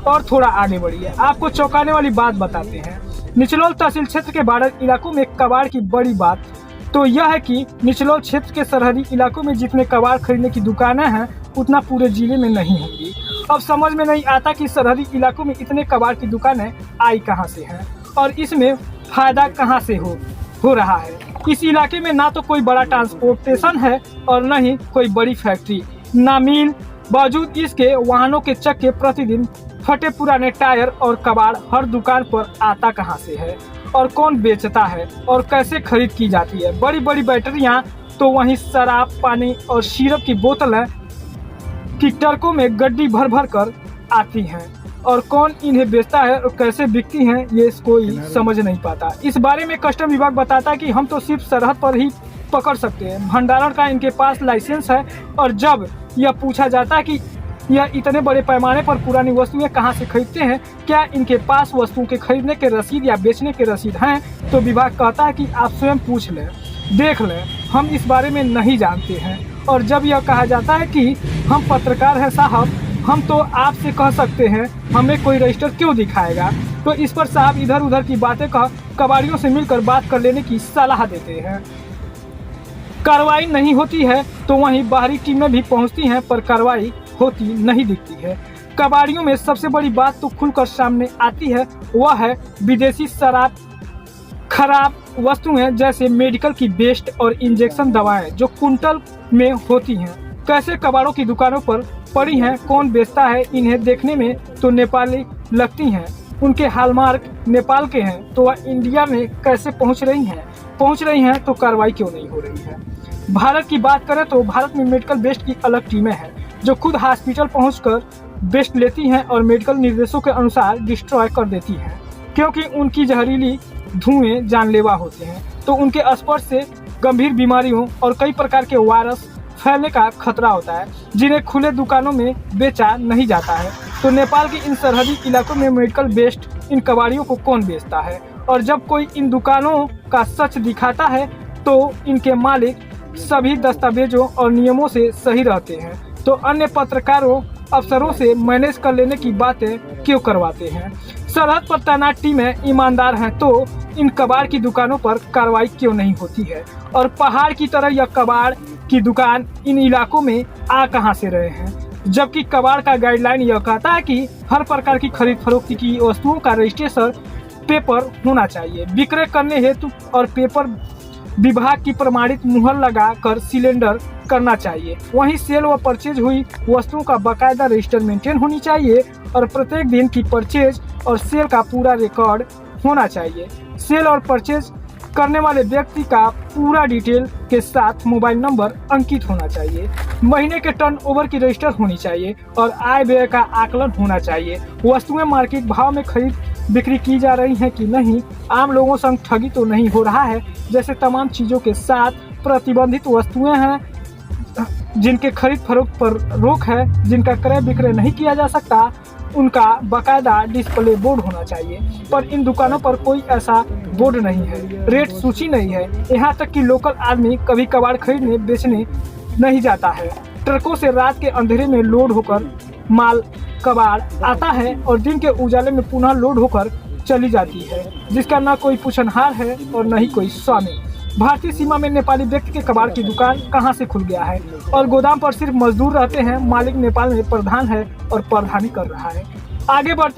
और थोड़ा आगे बढ़िए, आपको चौंकाने वाली बात बताते हैं। निचलौल तहसील क्षेत्र के बॉर्डर इलाकों में कबाड़ की बड़ी बात तो यह है कि निचलौल क्षेत्र के सरहदी इलाकों में जितने कबाड़ खरीदने की दुकानें हैं उतना पूरे जिले में नहीं होंगी। अब समझ में नहीं आता कि सरहदी इलाकों में इतने कबाड़ की दुकानें आई कहां से हैं और इसमें फायदा कहां से हो रहा है। इस इलाके में ना तो कोई बड़ा ट्रांसपोर्टेशन है और न ही कोई बड़ी फैक्ट्री, ना मिल, बावजूद इसके वाहनों के चक्के प्रतिदिन फटे पुराने टायर और कबाड़ हर दुकान पर आता कहां से है और कौन बेचता है और कैसे खरीद की जाती है। बड़ी बड़ी बैटरियां तो वहीं शराब, पानी और सिरप की बोतलें की ट्रकों में गड्डी भर भर कर आती हैं और कौन इन्हें बेचता है और कैसे बिकती हैं ये कोई समझ नहीं पाता। इस बारे में कस्टम विभाग बताता है कि हम तो सिर्फ सरहद पर ही पकड़ सकते हैं, भंडारण का इनके पास लाइसेंस है। और जब यह पूछा जाता है कि यह इतने बड़े पैमाने पर पुरानी वस्तुएं कहां से खरीदते हैं, क्या इनके पास वस्तुओं के खरीदने के रसीद या बेचने के रसीद हैं, तो विभाग कहता है कि आप स्वयं पूछ लें, देख लें, हम इस बारे में नहीं जानते हैं। और जब यह कहा जाता है कि हम पत्रकार हैं साहब, हम तो आपसे कह सकते हैं, हमें कोई रजिस्टर क्यों दिखाएगा, तो इस पर साहब इधर उधर की बातें कह कबाड़ियों से मिलकर बात कर लेने की सलाह देते हैं। कार्रवाई नहीं होती है तो वहीं बाहरी टीमें भी पहुंचती हैं पर कार्रवाई होती नहीं दिखती है। कबाड़ियों में सबसे बड़ी बात तो खुलकर सामने आती है, वह है विदेशी शराब, खराब वस्तुएं जैसे मेडिकल की वेस्ट और इंजेक्शन दवाएं जो कुंटल में होती हैं, कैसे कबाड़ों की दुकानों पर पड़ी हैं, कौन बेचता है। इन्हें देखने में तो नेपाली लगती हैं, उनके हॉलमार्क नेपाल के हैं, तो वह इंडिया में कैसे पहुंच रही हैं तो कार्रवाई क्यों नहीं हो रही है। भारत की बात करें तो भारत में मेडिकल वेस्ट की अलग टीमें हैं जो खुद हॉस्पिटल पहुंचकर वेस्ट लेती हैं और मेडिकल निर्देशों के अनुसार डिस्ट्रॉय कर देती हैं, क्योंकि उनकी जहरीली धुएं जानलेवा होते हैं, तो उनके स्पर्श से गंभीर बीमारियों और कई प्रकार के वायरस फैलने का खतरा होता है, जिन्हें खुले दुकानों में बेचा नहीं जाता है। तो नेपाल के इन सरहदी इलाकों में मेडिकल वेस्ट इन कबाड़ियों को कौन बेचता है, और जब कोई इन दुकानों का सच दिखाता है तो इनके मालिक सभी दस्तावेजों और नियमों से सही रहते हैं, तो अन्य पत्रकारों अफसरों से मैनेज कर लेने की बातें क्यों करवाते हैं। सरहद पर तैनात टीमें ईमानदार हैं तो इन कबाड़ की दुकानों पर कार्रवाई क्यों नहीं होती है, और पहाड़ की तरह यह कबाड़ की दुकान इन इलाकों में आ कहां से रहे हैं, जबकि कबाड़ का गाइडलाइन यह कहता है कि हर प्रकार की खरीद फरोख्त की वस्तुओं का रजिस्ट्रेशन पेपर होना चाहिए, विक्रय करने हेतु और पेपर विभाग की प्रमाणित मुहर लगाकर सिलेंडर करना चाहिए। वहीं सेल व परचेज हुई वस्तुओं का बाकायदा रजिस्टर मेंटेन होनी चाहिए और प्रत्येक दिन की परचेज और सेल का पूरा रिकॉर्ड होना चाहिए। सेल और परचेज करने वाले व्यक्ति का पूरा डिटेल के साथ मोबाइल नंबर अंकित होना चाहिए। महीने के टर्नओवर की रजिस्टर होनी चाहिए और आय व्यय का आकलन होना चाहिए। वस्तुएं मार्केट भाव में खरीद बिक्री की जा रही हैं कि नहीं, आम लोगों संग ठगी तो नहीं हो रहा है, जैसे तमाम चीज़ों के साथ प्रतिबंधित वस्तुएं हैं जिनके खरीद फरोख्त पर रोक है, जिनका क्रय विक्रय नहीं किया जा सकता, उनका बाकायदा डिस्प्ले बोर्ड होना चाहिए। पर इन दुकानों पर कोई ऐसा बोर्ड नहीं है, रेट सूची नहीं है, यहाँ तक कि लोकल आदमी कभी कबाड़ खरीदने बेचने नहीं जाता है। ट्रकों से रात के अंधेरे में लोड होकर माल कबाड़ आता है और दिन के उजाले में पुनः लोड होकर चली जाती है, जिसका न कोई पुछनहार है और न ही कोई स्वामी। भारतीय सीमा में नेपाली व्यक्ति के कबाड़ की दुकान कहां से खुल गया है और गोदाम पर सिर्फ मजदूर रहते हैं, मालिक नेपाल में प्रधान है और प्रधानी कर रहा है। आगे बढ़ते